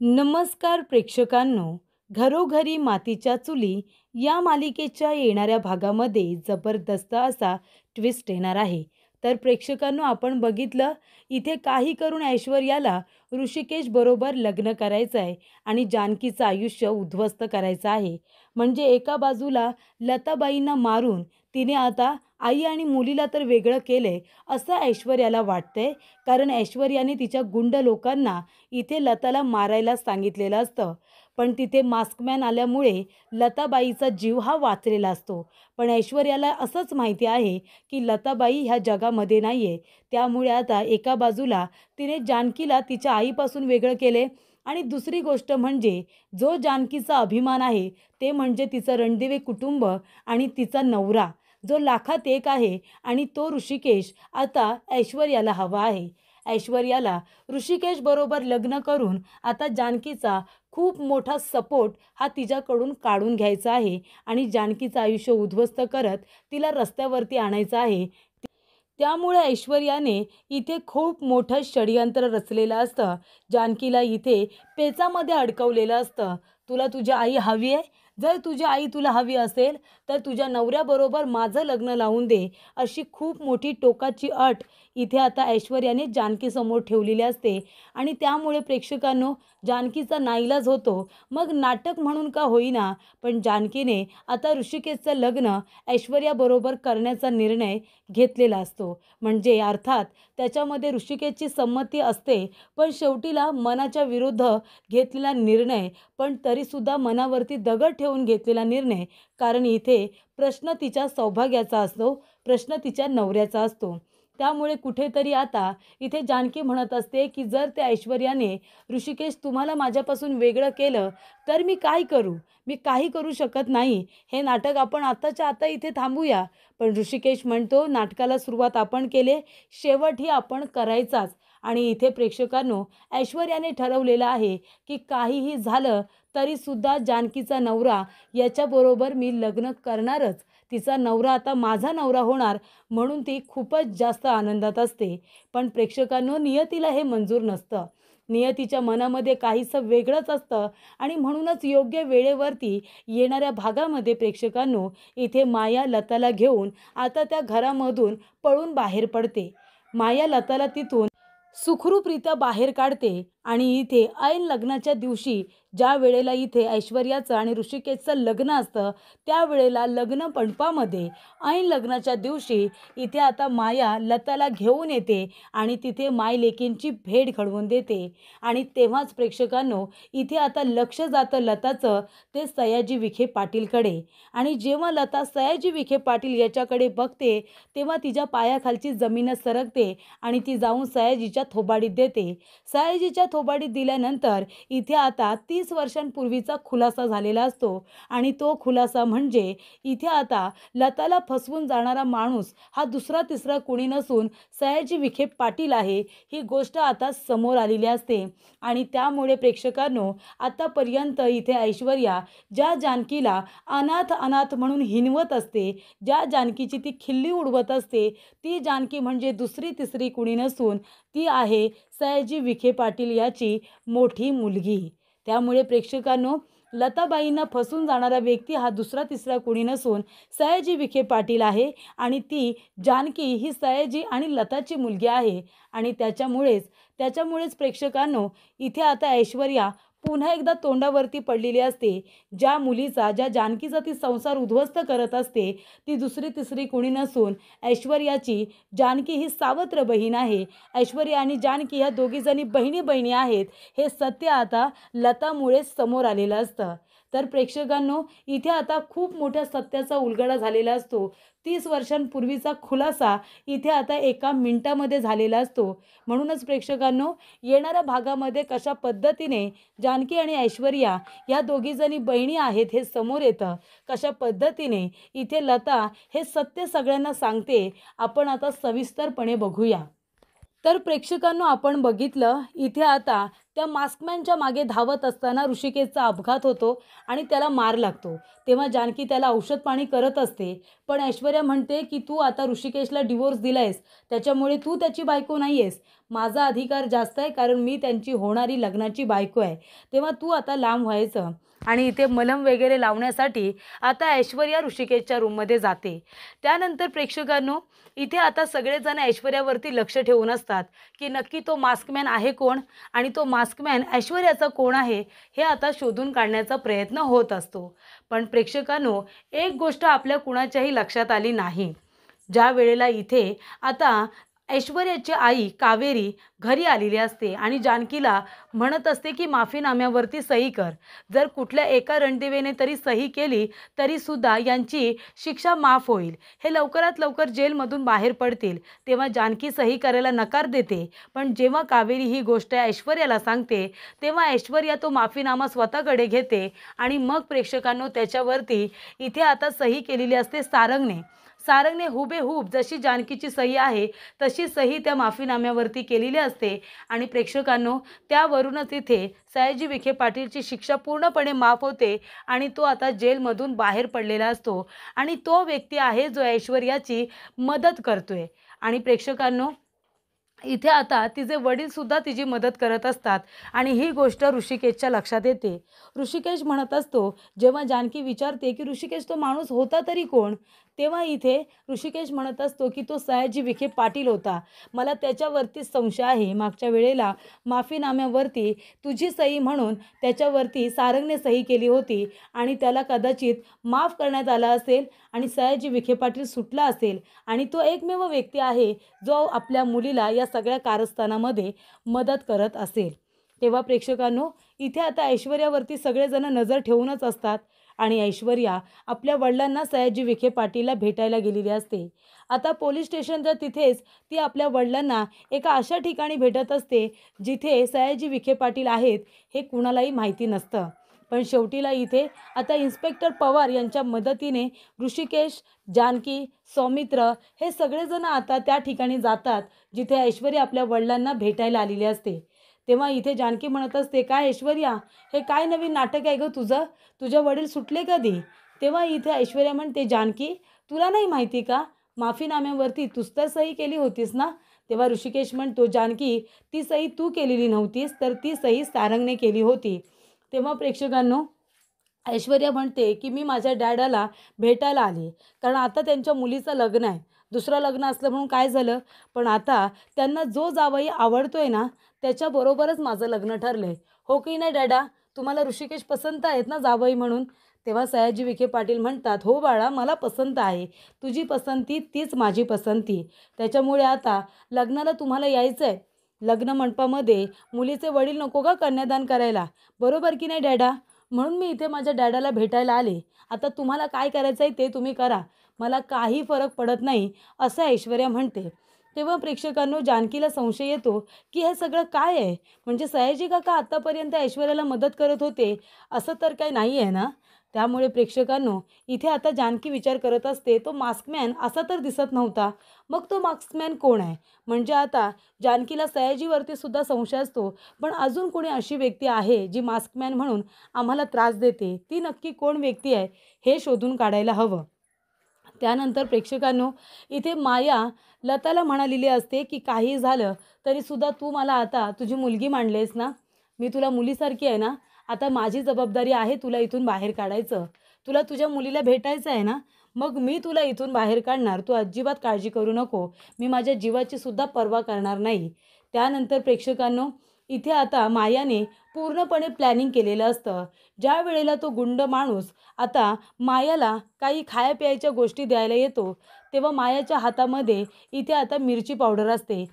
नमस्कार प्रेक्षकांनो, घरोघरी मातीच्या चुली या मालिकेच्या येणाऱ्या भागामध्ये जबरदस्त असा ट्विस्ट येणार आहे. तर प्रेक्षकांनो, आपण बघितलं इथे काही करून ऐश्वर्याला ऋषिकेश बरोबर लग्न करायचं आहे आणि जानकीचं आयुष्य उद्ध्वस्त करायचं आहे. म्हणजे एका बाजूला लताबाईंना मारून तिने आता आई आणि मुलीला तर वेगळं केलंय असं ऐश्वर्याला वाटतंय. कारण ऐश्वर्याने तिच्या गुंड लोकांना इथे लताला मारायला सांगितलेलं असतं. पण तिथे मास्कमॅन आल्यामुळे लताबाईचा जीव हा वाचलेला असतो. पण ऐश्वर्याला असंच माहिती आहे की लताबाई ह्या जगामध्ये नाही आहे. त्यामुळे आता एका बाजूला तिने जानकीला तिच्या आईपासून वेगळं केले आणि दुसरी गोष्ट म्हणजे जो जानकीचा अभिमान आहे ते म्हणजे तिचं रणदिवे कुटुंब आणि तिचा नवरा, जो लाखात एक आहे आणि तो ऋषिकेश आता ऐश्वर्याला हवा आहे. ऐश्वर्याला ऋषिकेश बरोबर लग्न करून आता जानकीचा खूप मोठा सपोर्ट हा तिच्याकडून काढून घ्यायचा आहे आणि जानकीचं आयुष्य उद्ध्वस्त करत तिला रस्त्यावरती आणायचं आहे. त्यामुळे ऐश्वर्याने इथे खूप मोठं षडयंत्र रचलेलं असतं. जानकीला इथे पेचामध्ये अडकवलेलं असतं. तुला तुझी आई हवी आहे? जर तुझी आई तुला हवी असेल तर तुझ्या नवऱ्याबरोबर माझं लग्न लावून दे, अशी खूप मोठी टोकाची अट इथे आता ऐश्वर्याने जानकीसमोर ठेवलेली असते. आणि त्यामुळे प्रेक्षकांनो, जानकीचा नाईलाज होतो. मग नाटक म्हणून का होईना, पण जानकीने आता ऋषिकेशचं लग्न ऐश्वर्याबरोबर करण्याचा निर्णय घेतलेला असतो. म्हणजे अर्थात त्याच्यामध्ये ऋषिकेशची संमती असते, पण शेवटीला मनाच्या विरुद्ध घेतलेला निर्णय, पण तरीसुद्धा मनावरती दगड ठेवून घेतलेला निर्णय. कारण इथे प्रश्न तिच्या सौभाग्याचा असतो, प्रश्न तिच्या नवऱ्याचा असतो. त्यामुळे कुठेतरी आता इथे जानकी म्हणत असते की जर त्या ऐश्वर्याने ऋषिकेश तुम्हाला माझ्यापासून वेगळं केलं तर मी काय करू? मी काही करू शकत नाही. हे नाटक आपण आत्ताच्या आता इथे थांबूया. पण ऋषिकेश म्हणतो नाटकाला सुरुवात आपण केले, शेवटही आपण करायचाच. आणि इथे प्रेक्षकांनो, ऐश्वर्याने ठरवलेलं आहे की काहीही झालं तरीसुद्धा जानकीचा नवरा याच्याबरोबर मी लग्न करणारच. तिचा नवरा आता माझा नवरा होणार म्हणून ती खूपच जास्त आनंदात असते. पण प्रेक्षकांनो, नियतीला हे मंजूर नसतं. नियतीच्या मनामध्ये काहीसं वेगळंच असतं आणि म्हणूनच योग्य वेळेवरती येणाऱ्या भागामध्ये प्रेक्षकांनो, इथे माया लताला घेऊन आता त्या घरामधून पळून बाहेर पडते. माया लताला तिथून सुखरूपरित्या बाहेर काढते आणि इथे ऐन लग्नाच्या दिवशी ज्या वेळेला इथे ऐश्वर्याचं आणि ऋषिकेशचं लग्न असतं, त्यावेळेला लग्न मंडपामध्ये ऐन लग्नाच्या दिवशी इथे आता माया लताला घेऊन येते आणि तिथे मायलेकींची भेट घडवून देते. आणि तेव्हाच प्रेक्षकांनो, इथे आता लक्ष जातं लताचं ते सयाजी विखे पाटीलकडे. आणि जेव्हा लता सयाजी विखे पाटील याच्याकडे बघते तेव्हा तिच्या पायाखालची जमीनच सरकते आणि ती जाऊन सयाजीच्या थोबाडीत देते. सयाजीच्या थोबाडीत दिल्यानंतर इथे आता 30 वर्षांपूर्वीचा खुलासा झालेला असतो. आणि तो खुलासा म्हणजे इथे आता लताला फसवून जाणारा माणूस हा दुसरा तिसरा कोणी नसून सयाजी विखे पाटील आहे, ही गोष्ट आता समोर आलेली असते. आणि त्यामुळे प्रेक्षकांनो, आतापर्यंत इथे ऐश्वर्या ज्या जानकीला अनाथ अनाथ म्हणून हिणवत असते, ज्या जानकीची ती खिल्ली उडवत असते, ती जानकी म्हणजे दुसरी तिसरी कुणी नसून ती आहे सयाजी विखे पाटील याची मोठी मुलगी. त्यामुळे प्रेक्षकांनो, लताबाईंना फसून जाणारा व्यक्ती हा दुसरा तिसरा कुणी नसून सयाजी विखे पाटील आहे आणि ती जानकी ही सयाजी आणि लताची मुलगी आहे. आणि त्याच्यामुळेच प्रेक्षकांनो, इथे आता ऐश्वर्या पुन्हा एकदा तोंडावरती पडलेली असते. ज्या जानकीचा ती संसार उद्ध्वस्त करत असते, ती दुसरी तिसरी कुणी नसून ऐश्वर्याची जानकी ही सावत्र बहीण आहे. ऐश्वर्या आणि जानकी ह्या दोघीजणी बहिणी बहिणी आहेत, हे सत्य आता लतामुळे समोर आलेलं असतं. तर प्रेक्षकांनो, इथे आता खूप मोठ्या सत्याचा उलगडा झालेला असतो. 30 वर्षांपूर्वीचा खुलासा इथे आता एका मिनिटामध्ये झालेला असतो. म्हणूनच प्रेक्षकांनो, येणाऱ्या भागामध्ये कशा पद्धतीने जानकी आणि ऐश्वर्या या दोघीजणी बहिणी आहेत हे समोर येतं, कशा पद्धतीने इथे लता हे सत्य सगळ्यांना सांगते, आपण आता सविस्तरपणे बघूया. तर प्रेक्षकांनो, आपण बघितलं इथे आता त्या मास्कमॅनच्या मागे धावत असताना ऋषिकेशचा अपघात होतो आणि त्याला मार लागतो. तेव्हा जानकी त्याला औषध पाणी करत असते, पण ऐश्वर्या म्हणते की तू आता ऋषिकेशला डिवोर्स दिलायस, त्याच्यामुळे तू त्याची बायको नाही आहेस. माझा अधिकार जास्त आहे, कारण मी त्यांची होणारी लग्नाची बायको आहे. तेव्हा तू आता लांब व्हायचं. आणि इथे मलम वगैरे लावण्यासाठी आता ऐश्वर्या ऋषिकेशच्या रूममध्ये जाते. त्यानंतर प्रेक्षकांनो, इथे आता सगळेजण ऐश्वर्यावरती लक्ष ठेवून असतात की नक्की तो मास्कमॅन आहे कोण आणि तो मास्कमॅन ऐश्वर्याचा कोण आहे हे आता शोधून काढण्याचा प्रयत्न होत असतो. पण प्रेक्षकांनो, एक गोष्ट आपल्या कुणाच्याही लक्षात आली नाही. ज्या वेळेला इथे आता ऐश्वर्याची आई कावेरी घरी आलेली असते आणि जानकीला म्हणत असते की माफीनाम्यावरती सही कर. जर कुठल्या एका रणदिवेने तरी सही केली तरीसुद्धा यांची शिक्षा माफ होईल, हे लवकरात लवकर जेलमधून बाहेर पडतील. तेव्हा जानकी सही करायला नकार देते, पण जेव्हा कावेरी ही गोष्ट ऐश्वर्याला सांगते तेव्हा ऐश्वर्या तो माफीनामा स्वतःकडे घेते आणि मग प्रेक्षकांनो, त्याच्यावरती इथे आता सही केलेली असते सारंगने हुबेहूब जशी जानकीची सही आहे तशी सही त्या माफीनाम्यावरती केलेली असते. आणि प्रेक्षकांनो, त्यावरूनच इथे सयाजी विखे पाटीलची शिक्षा पूर्णपणे माफ होते आणि तो आता जेलमधून बाहेर पडलेला असतो. आणि तो व्यक्ती आहे जो ऐश्वर्याची मदत करतोय. आणि प्रेक्षकांनो, इथे आता तिचे वडीलसुद्धा तिची मदत करत असतात आणि ही गोष्ट ऋषिकेशच्या लक्षात येते. ऋषिकेश म्हणत असतो, जेव्हा जानकी विचारते की ऋषिकेश तो माणूस होता तरी कोण, तेव्हा इथे ऋषिकेश म्हणत असतो की तो सयाजी विखे पाटील होता. मला त्याच्यावरतीच संशय आहे. मागच्या वेळेला माफीनाम्यावरती तुझी सही म्हणून त्याच्यावरती सारंगने सही केली होती आणि त्याला कदाचित माफ करण्यात आलं असेल आणि सयाजी विखे पाटील सुटला असेल आणि तो एकमेव व्यक्ती आहे जो आपल्या मुलीला या सगळ्या कारस्थानामध्ये मदत करत असेल. तेव्हा प्रेक्षकांनो, इथे आता ऐश्वर्यावरती सगळेजण नजर ठेवूनच असतात आणि ऐश्वर्या आपल्या वडिलांना सयाजी विखे पाटीलला भेटायला गेलेली असते. आता पोलीस स्टेशनच्या तिथेच ती आपल्या वडिलांना एका अशा ठिकाणी भेटत असते जिथे सयाजी विखे पाटील आहेत हे कुणालाही माहिती नसतं. पण शेवटीला इथे आता इन्स्पेक्टर पवार यांच्या मदतीने ऋषिकेश, जानकी, सौमित्र हे सगळेजण आता त्या ठिकाणी जातात जिथे ऐश्वर्या आपल्या वडिलांना भेटायला आलेली असते. तेव्हा इथे जानकी म्हणत असते, काय ऐश्वर्या, हे काय नवीन नाटक आहे गं तुझं? तुझे वडील सुटले कधी? तेव्हा इथे ऐश्वर्या म्हणते, जानकी तुला नाही माहिती का, माफीनाम्यावरती तूच तर सही केली होतीस ना? तेव्हा ऋषिकेश म्हणतो, जानकी ती सही तू केलेली नव्हतीस, तर ती सही सारंगने केली होती. तेव्हा प्रेक्षकांनो, ऐश्वर्या म्हणते की मी माझ्या डॅडाला भेटायला आली, कारण आता त्यांच्या मुलीचं लग्न आहे. दुसरं लग्न असलं म्हणून काय झालं, पण आता त्यांना जो जावई आवडतोय ना त्याच्याबरोबरच माझं लग्न ठरलं आहे. हो की नाही डॅडा, तुम्हाला ऋषिकेश पसंत आहेत ना जावई म्हणून? तेव्हा सयाजी विखे पाटील म्हणतात, हो बाळा, मला पसंत आहे. तुझी पसंती तीच माझी पसंती. त्याच्यामुळे आता लग्नाला तुम्हाला यायचं आहे. लग्न मंडपामध्ये मुलीचे वडील नको का कन्यादान करायला, बरोबर की नाही डॅडा? म्हणून मी इथे माझ्या डॅडाला भेटायला आले. आता तुम्हाला काय करायचं आहे ते तुम्ही करा, मला काही फरक पडत नाही, असं ऐश्वर्या म्हणते. तेव्हा प्रेक्षकांनो, जानकीला संशय येतो की हे सगळं काय आहे. म्हणजे सयाजी काका आत्तापर्यंत ऐश्वर्याला मदत करत होते असं तर काही नाही आहे ना? त्यामुळे प्रेक्षकांनो, इथे आता जानकी विचार करत असते, तो मास्कमॅन असा तर दिसत नव्हता, मग तो मास्कमॅन कोण आहे? म्हणजे आता जानकीला सयाजीवरती सुद्धा संशय असतो, पण अजून कोणी अशी व्यक्ती आहे जी मास्कमॅन म्हणून आम्हाला त्रास देते, ती नक्की कोण व्यक्ती आहे हे शोधून काढायला हवं. त्यानंतर प्रेक्षकांनो, इथे माया लताला म्हणालेली असते की काही झालं तरीसुद्धा तू मला आता तुझी मुलगी मानलेस ना, मी तुला मुलीसारखी आहे ना, आता माझी जबाबदारी आहे तुला इथून बाहेर काढायचं. तुला तुझ्या मुलीला भेटायचं आहे ना, मग मी तुला इथून बाहेर काढणार, तू अजिबात काळजी करू नको. मी माझ्या जीवाची सुद्धा पर्वा करणार नाही. त्यानंतर प्रेक्षकांनो, इथे आता मायाने पूर्णपणे प्लॅनिंग केलेलं असतं. ज्या वेळेला तो गुंड माणूस आता मायाला काही खाया प्यायच्या गोष्टी द्यायला येतो तेव्हा मायाच्या हातामध्ये इथे आता मिरची पावडर असते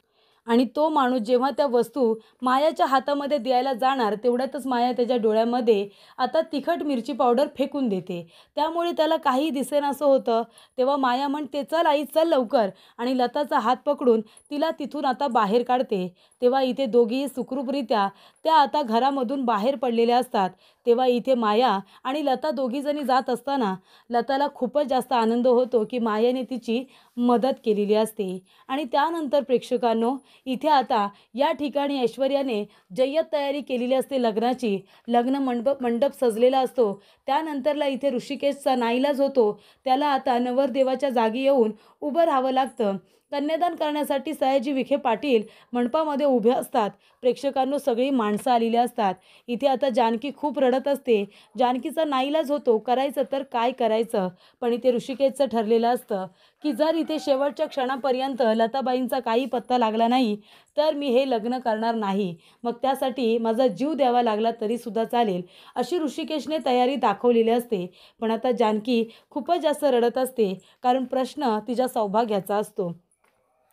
आणि तो माणूस जेव्हा त्या वस्तू मायाच्या हातामध्ये द्यायला जाणार तेवढ्यातच माया त्याच्या डोळ्यामध्ये आता तिखट मिरची पावडर फेकून देते. त्यामुळे त्याला काही दिसेनासं होतं. तेव्हा माया म्हणते, चल आई चल लवकर, आणि लताचा हात पकडून तिला तिथून आता बाहेर काढते. तेव्हा इथे दोघीही सुखरूपरित्या त्या आता घरामधून बाहेर पडलेल्या असतात. तेव्हा इथे माया आणि लता दोघीजणी जात असताना लताला खूपच जास्त आनंद होतो की मायाने तिची मदत केलेली असते. आणि त्यानंतर प्रेक्षकांनो, इथे आता या ठिकाणी ऐश्वर्याने जय्यत तयारी केलेली असते लग्नाची. लग्न मंडप सजलेला असतो. त्यानंतरला इथे ऋषिकेशचा नाईलाज होतो. त्याला आता नवरदेवाच्या जागी येऊन उभं राहावं लागतं. कन्यादान करण्यासाठी सयाजी विखे पाटील मंडपामध्ये उभे असतात. प्रेक्षकांनो, सगळी माणसं आलेली असतात. इथे आता जानकी खूप रडत असते. जानकीचा नाईलाज होतो. करायचं तर काय करायचं? पण इथे ऋषिकेशचं ठरलेलं असतं की जर इथे शेवटच्या क्षणापर्यंत लताबाईंचा काही पत्ता लागला नाही तर मी हे लग्न करणार नाही. मग त्यासाठी माझा जीव द्यावा लागला तरीसुद्धा चालेल, अशी ऋषिकेशने तयारी दाखवलेली असते. पण आता जानकी खूपच जास्त रडत असते, कारण प्रश्न तिच्या सौभाग्याचा असतो.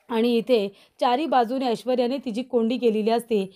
आणि इथे चारी बाजूने ऐश्वर्याने तिची कोंडी केलेली असते.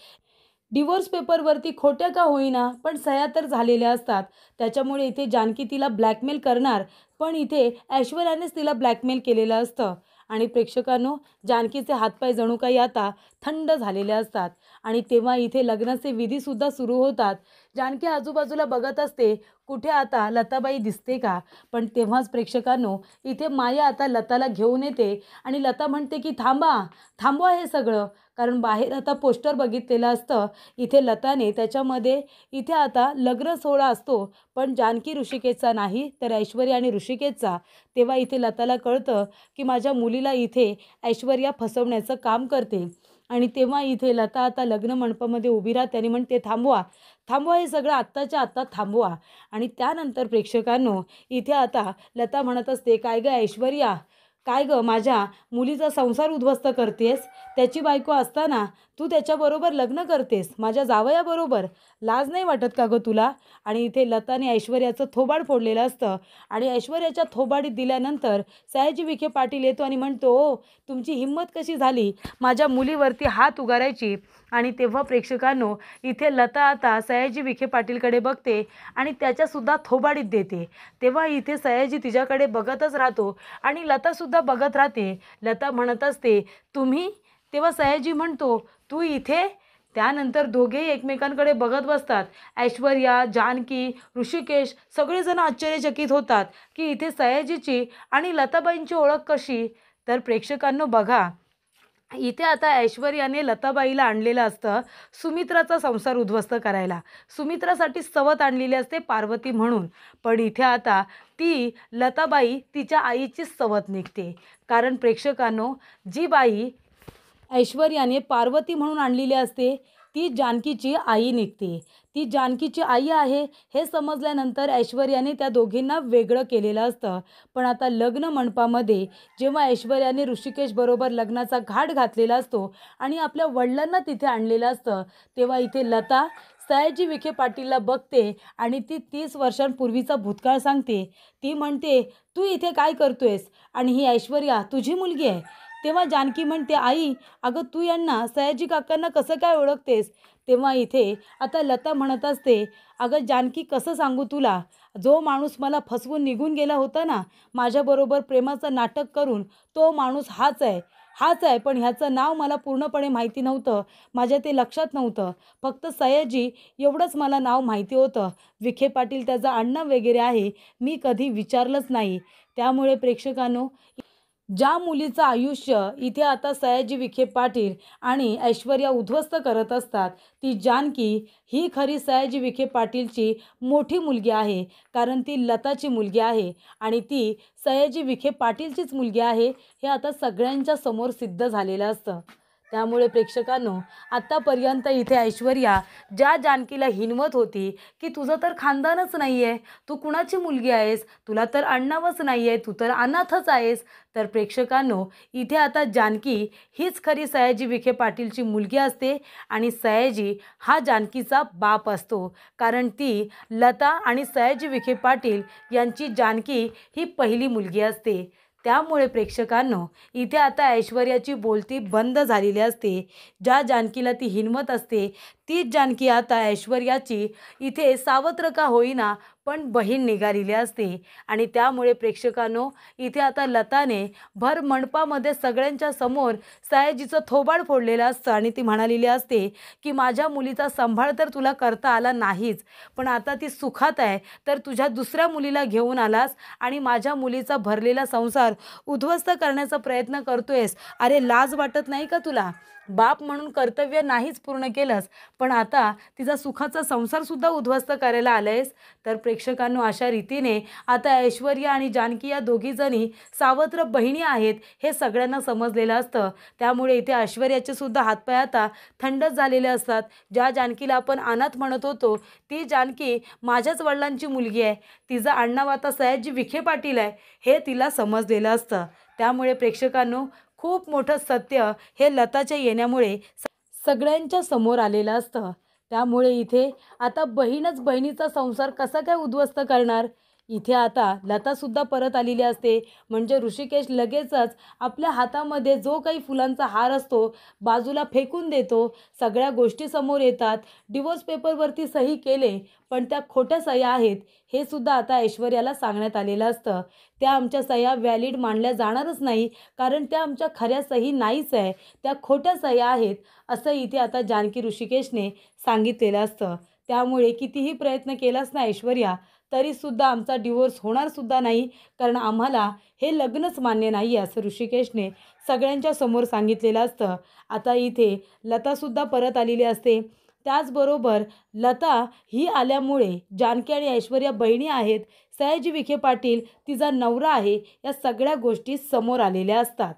डिवोर्स पेपरवरती खोट्या का होईना पण सह्या तर झालेल्या असतात. त्याच्यामुळे इथे जानकी तिला ब्लॅकमेल करणार, पण इथे ऐश्वर्यानेच तिला ब्लॅकमेल केलेलं असतं. आणि प्रेक्षकांनो, जानकीचे हातपाय जणू काही आता थंड झालेले असतात. आणि तेव्हा इथे लग्नाचे विधीसुद्धा सुरू होतात. जानकी आजूबाजूला बघत असते, कुठे आता लताबाई दिसते का? पण तेव्हाच प्रेक्षकांनो, इथे माया आता लताला घेऊन येते आणि लता म्हणते की थांबवा हे सगळं. कारण बाहेर आता पोस्टर बघितलेलं असतं. इथे लताने त्याच्यामध्ये इथे आता लग्न सोहळा असतो, पण जानकी ऋषिकेशचा नाही तर ऐश्वर्या आणि ऋषिकेशचा. तेव्हा इथे लताला कळतं की माझ्या मुलीला इथे ऐश्वर्या फसवण्याचं काम करते. आणि तेव्हा इथे लता आता लग्न मंडपामध्ये उभी राहते आणि म्हणते, थांबवा हे सगळं आत्ताच्या आत्ता थांबवा. आणि त्यानंतर प्रेक्षकांनो, इथे आता लता म्हणत असते, काय गं ऐश्वर्या, काय गं माझ्या मुलीचा संसार उद्ध्वस्त करतेस? त्याची बायको असताना तू त्याच्याबरोबर लग्न करतेस, माझ्या जावयाबरोबर. लाज नाही वाटत का गं तुला? आणि इथे लताने ऐश्वर्याचं थोबाड फोडलेलं असतं. आणि ऐश्वर्याच्या थोबाडीत दिल्यानंतर सयाजी विखे पाटील येतो आणि म्हणतो, ओ, तुमची हिंमत कशी झाली माझ्या मुलीवरती हात उगारायची? आणि तेव्हा प्रेक्षकांनो, इथे लता आता सयाजी विखे पाटीलकडे बघते आणि त्याच्यासुद्धा थोबाडीत देते. तेव्हा इथे सयाजी तिच्याकडे बघतच राहतो आणि लतासुद्धा बघत राहते. लता म्हणत असते, तुम्ही? तेव्हा सयाजी म्हणतो, तू इथे? त्यानंतर दोघेही एकमेकांकडे बघत बसतात. ऐश्वर्या, जानकी, ऋषिकेश सगळेजण आश्चर्यचकित होतात की इथे सयाजीची आणि लताबाईंची ओळख कशी? तर प्रेक्षकांनो बघा, इथे आता ऐश्वर्याने लताबाईला आणलेलं असतं सुमित्राचा संसार उद्ध्वस्त करायला. सुमित्रासाठी सवत आणलेली असते पार्वती म्हणून. पण इथे आता ती लताबाई तिच्या आईचीच सवत निघते. कारण प्रेक्षकांनो, जी बाई ऐश्वर्याने पार्वती म्हणून आणलेली असते ती जानकीची आई निघते. ती जानकीची आई आहे हे समजल्यानंतर ऐश्वर्याने त्या दोघींना वेगळं केलेलं असतं. पण आता लग्न मंडपामध्ये जेव्हा ऐश्वर्याने ऋषिकेशबरोबर लग्नाचा घाट घातलेला असतो आणि आपल्या वडिलांना तिथे आणलेलं असतं, तेव्हा इथे लता सयाजी विखे पाटीलला बघते आणि ती 30 वर्षांपूर्वीचा भूतकाळ सांगते. ती म्हणते, तू इथे काय करतोयस? आणि ही ऐश्वर्या तुझी मुलगी आहे. तेव्हा जानकी म्हणते, आई, अगं तू यांना सयाजी काकांना कसं काय ओळखतेस? तेव्हा इथे आता लता म्हणत असते, अगं जानकी, कसं सांगू तुला? जो माणूस मला फसवून निघून गेला होता ना माझ्याबरोबर प्रेमाचं नाटक करून, तो माणूस हाच आहे. पण ह्याचं नाव मला पूर्णपणे माहिती नव्हतं. माझ्या ते लक्षात नव्हतं. फक्त सयाजी एवढंच मला नाव माहिती होतं. विखे पाटील त्याचा आडनाव वगैरे आहे, मी कधी विचारलंच नाही. त्यामुळे प्रेक्षकांनो, ज्या मुलीचं आयुष्य इथे आता सयाजी विखे पाटील आणि ऐश्वर्या उद्ध्वस्त करत असतात, ती जानकी ही खरी सयाजी विखे पाटीलची मोठी मुलगी आहे. कारण ती लताची मुलगी आहे आणि ती सयाजी विखे पाटीलचीच मुलगी आहे, हे आता सगळ्यांच्या समोर सिद्ध झालेलं असतं. त्यामुळे प्रेक्षकांनो, आत्तापर्यंत इथे ऐश्वर्या ज्या जानकीला हिणवत होती की तुझं तर खानदानच नाही आहे, तू कुणाची मुलगी आहेस, तुला तर आडनावच नाही आहे, तू तर अनाथच आहेस. तर प्रेक्षकांनो, इथे आता जानकी हीच खरी सयाजी विखे पाटीलची मुलगी असते आणि सयाजी हा जानकीचा बाप असतो. कारण ती लता आणि सयाजी विखे पाटील यांची जानकी ही पहिली मुलगी असते. त्यामुळे प्रेक्षकांनो, इथे आता ऐश्वर्याची बोलती बंद झालेली असते. ज्या जानकीला ती हिणवत असते तीच जानकी आता ऐश्वर्याची इथे सावत्र का होईना पण बहीण निघालेली असते. आणि त्यामुळे प्रेक्षकांनो, इथे आता लताने भर मंडपामध्ये सगळ्यांच्या समोर सयाजीचं थोबाड फोडलेलं असतं आणि ती म्हणालेली असते की माझ्या मुलीचा सांभाळ तर तुला करता आला नाहीच, पण आता ती सुखात आहे तर तुझ्या दुसऱ्या मुलीला घेऊन आलास आणि माझ्या मुलीचा भरलेला संसार उद्ध्वस्त करण्याचा प्रयत्न करतोयस. अरे लाज वाटत नाही का तुला? बाप म्हणून कर्तव्य नाहीच पूर्ण केलंस, पण आता तिचा सुखाचा संसारसुद्धा उद्ध्वस्त करायला आलंयस. तर प्रेक्षकांनो, अशा रीतीने आता ऐश्वर्या आणि जानकी या दोघीजणी सावत्र बहिणी आहेत हे सगळ्यांना समजलेलं असतं. त्यामुळे इथे ऐश्वर्याचे सुद्धा हातपाय आता थंडच झालेले असतात. ज्या जानकीला आपण अनाथ म्हणत होतो, ती जानकी माझ्याच वडिलांची मुलगी आहे. तिचं आडनाव आता सयाजी विखे पाटील आहे हे तिला समजलेलं असतं. त्यामुळे प्रेक्षकांनो, खूप मोठं सत्य हे लताच्या येण्यामुळे सगळ्यांच्या समोर आलेलं असतं. त्यामुळे इथे आता बहीणच बहिणीचा संसार कसा काय उद्ध्वस्त करणार? इथे आता लतासुद्धा परत आलेली असते. म्हणजे ऋषिकेश लगेचच आपल्या हातामध्ये जो काही फुलांचा हार असतो बाजूला फेकून देतो. सगळ्या गोष्टी समोर येतात. डिवोर्स पेपरवरती सही केले, पण त्या खोट्या सह्या आहेत हे सुद्धा आता ऐश्वर्याला सांगण्यात आलेलं असतं. त्या आमच्या सह्या व्हॅलिड मानल्या जाणारच नाही, कारण त्या आमच्या खऱ्या सही नाहीच आहे, त्या खोट्या सह्या आहेत, असं इथे आता जानकी ऋषिकेशने सांगितलेलं असतं. त्यामुळे कितीही प्रयत्न केलाच ना ऐश्वर्या, तरीसुद्धा आमचा डिवोर्स होणार सुद्धा नाही, कारण आम्हाला हे लग्नच मान्य नाही आहे, असं ऋषिकेशने सगळ्यांच्या समोर सांगितलेलं असतं. आता इथे लतासुद्धा परत आलेली असते. त्याचबरोबर लता ही आल्यामुळे जानकी आणि ऐश्वर्या बहिणी आहेत, सयाजी विखे पाटील तिचा नवरा आहे, या सगळ्या गोष्टी समोर आलेल्या असतात.